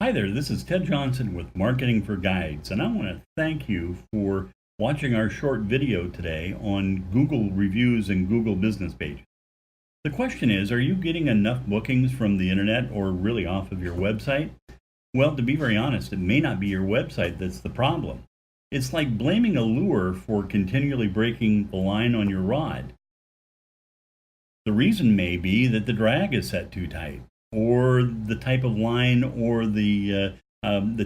Hi there, this is Ted Johnson with Marketing for Guides, and I want to thank you for watching our short video today on Google reviews and Google business pages. The question is, are you getting enough bookings from the internet or really off of your website? Well, to be very honest, it may not be your website that's the problem. It's like blaming a lure for continually breaking the line on your rod. The reason may be that the drag is set too tight, or the type of line, or the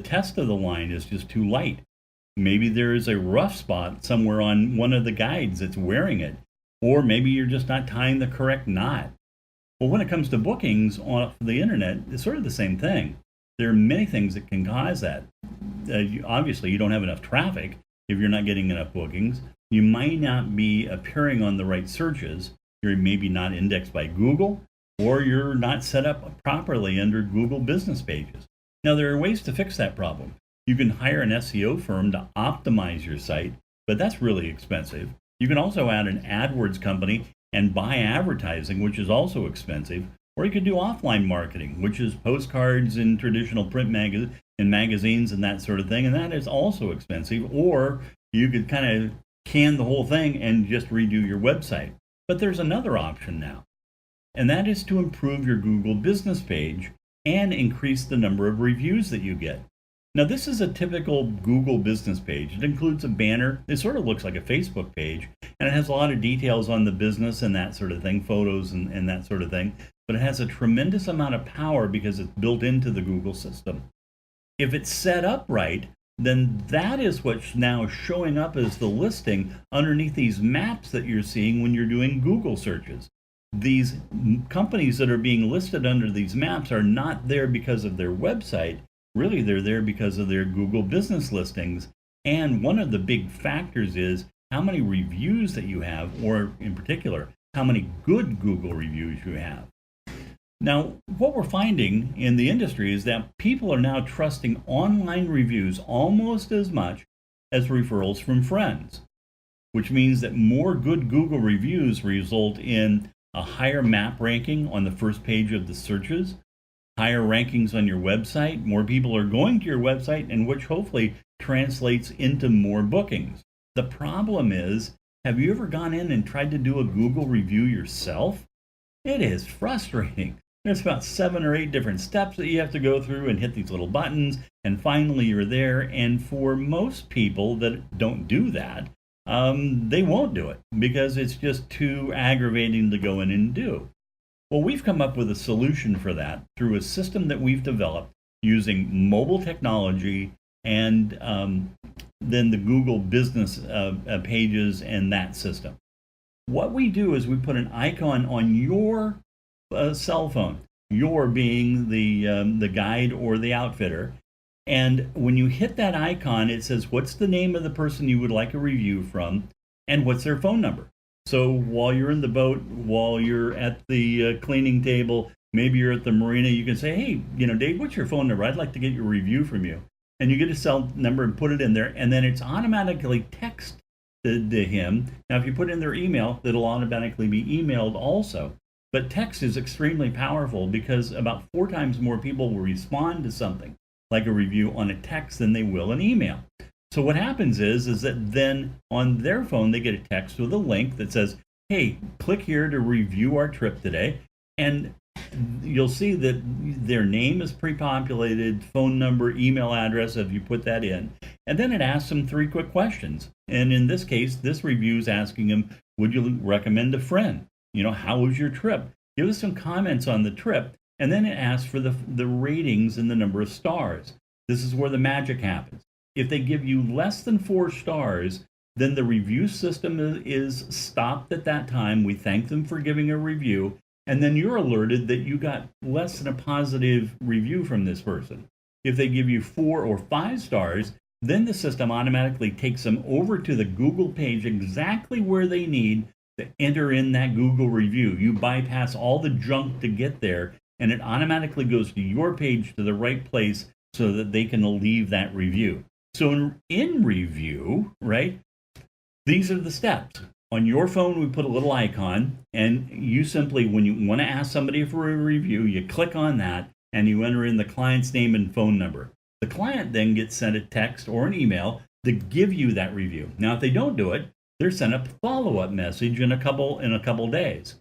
test of the line is just too light. Maybe there is a rough spot somewhere on one of the guides that's wearing it, or maybe you're just not tying the correct knot. Well, when it comes to bookings off the internet, it's sort of the same thing. There are many things that can cause that. Obviously, you don't have enough traffic if you're not getting enough bookings. You might not be appearing on the right searches. You're maybe not indexed by Google, or you're not set up properly under Google business pages. Now, there are ways to fix that problem. You can hire an SEO firm to optimize your site, but that's really expensive. You can also add an AdWords company and buy advertising, which is also expensive. Or you could do offline marketing, which is postcards in traditional print magazines and that sort of thing, and that is also expensive. Or you could kind of can the whole thing and just redo your website. But there's another option now, and that is to improve your Google business page and increase the number of reviews that you get. Now, this is a typical Google business page. It includes a banner. It sort of looks like a Facebook page, and it has a lot of details on the business and that sort of thing, photos and that sort of thing. But it has a tremendous amount of power because it's built into the Google system. If it's set up right, then that is what's now showing up as the listing underneath these maps that you're seeing when you're doing Google searches. These companies that are being listed under these maps are not there because of their website. Really, they're there because of their Google business listings. And one of the big factors is how many reviews that you have, or in particular, how many good Google reviews you have. Now, what we're finding in the industry is that people are now trusting online reviews almost as much as referrals from friends, which means that more good Google reviews result in a higher map ranking on the first page of the searches, higher rankings on your website, more people are going to your website, and which hopefully translates into more bookings. The problem is, have you ever gone in and tried to do a Google review yourself? It is frustrating. There's about 7 or 8 different steps that you have to go through and hit these little buttons, and finally you're there. And for most people that don't do that, they won't do it because it's just too aggravating to go in and do. Well, we've come up with a solution for that through a system that we've developed using mobile technology and then the Google business pages and that system. What we do is we put an icon on your cell phone, your being the guide or the outfitter. And when you hit that icon, it says what's the name of the person you would like a review from and what's their phone number. So while you're in the boat, while you're at the cleaning table, maybe you're at the marina, you can say, hey, Dave, what's your phone number? I'd like to get your review from you. And you get a cell number and put it in there, and then it's automatically texted to him. Now, if you put in their email, it'll automatically be emailed also. But text is extremely powerful because about 4 times more people will respond to something like a review on a text than they will an email. So what happens is that then on their phone, they get a text with a link that says, hey, click here to review our trip today. And you'll see that their name is pre-populated, phone number, email address, if you put that in. And then it asks them 3 quick questions. And in this case, this review is asking them, would you recommend a friend? How was your trip? Give us some comments on the trip. And then it asks for the ratings and the number of stars. This is where the magic happens. If they give you less than 4 stars, then the review system is stopped at that time. We thank them for giving a review. And then you're alerted that you got less than a positive review from this person. If they give you 4 or 5 stars, then the system automatically takes them over to the Google page exactly where they need to enter in that Google review. You bypass all the junk to get there, and it automatically goes to your page to the right place so that they can leave that review. So in review, right, these are the steps. On your phone, we put a little icon, and you simply, when you want to ask somebody for a review, you click on that, and you enter in the client's name and phone number. The client then gets sent a text or an email to give you that review. Now, if they don't do it, they're sent a follow-up message in a couple days.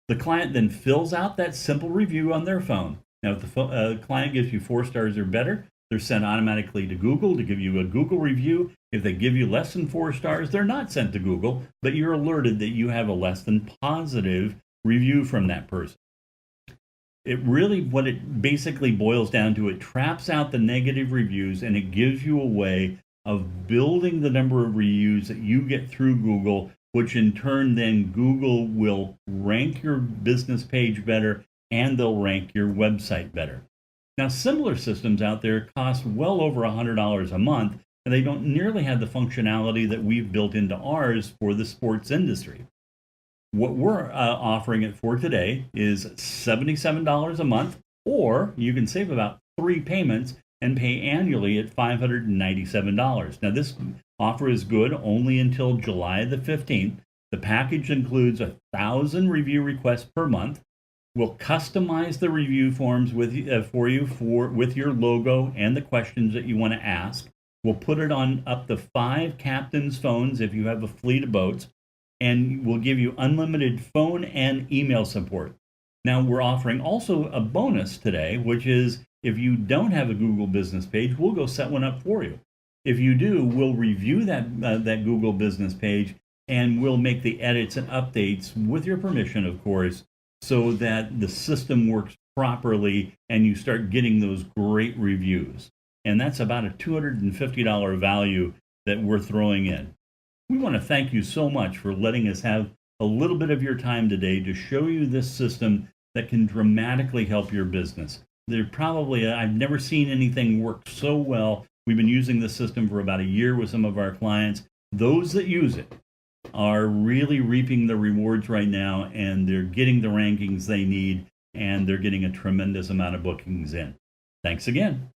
The client then fills out that simple review on their phone. Now, if the client gives you 4 stars or better, they're sent automatically to Google to give you a Google review. If they give you less than 4 stars, they're not sent to Google, but you're alerted that you have a less than positive review from that person. What it basically boils down to, it traps out the negative reviews and it gives you a way of building the number of reviews that you get through Google, which in turn then Google will rank your business page better and they'll rank your website better. Now, similar systems out there cost well over $100 a month, and they don't nearly have the functionality that we've built into ours for the sports industry. What we're offering it for today is $77 a month, or you can save about 3 payments and pay annually at $597. Now, this offer is good only until July the 15th. The package includes 1,000 review requests per month. We'll customize the review forms for you with your logo and the questions that you want to ask. We'll put it on up to 5 captains' phones if you have a fleet of boats, and we'll give you unlimited phone and email support. Now, we're offering also a bonus today, which is if you don't have a Google business page, we'll go set one up for you. If you do, we'll review that Google business page, and we'll make the edits and updates with your permission, of course, so that the system works properly and you start getting those great reviews. And that's about a $250 value that we're throwing in. We want to thank you so much for letting us have a little bit of your time today to show you this system that can dramatically help your business. I've never seen anything work so well. We've been using this system for about a year with some of our clients. Those that use it are really reaping the rewards right now, and they're getting the rankings they need, and they're getting a tremendous amount of bookings in. Thanks again.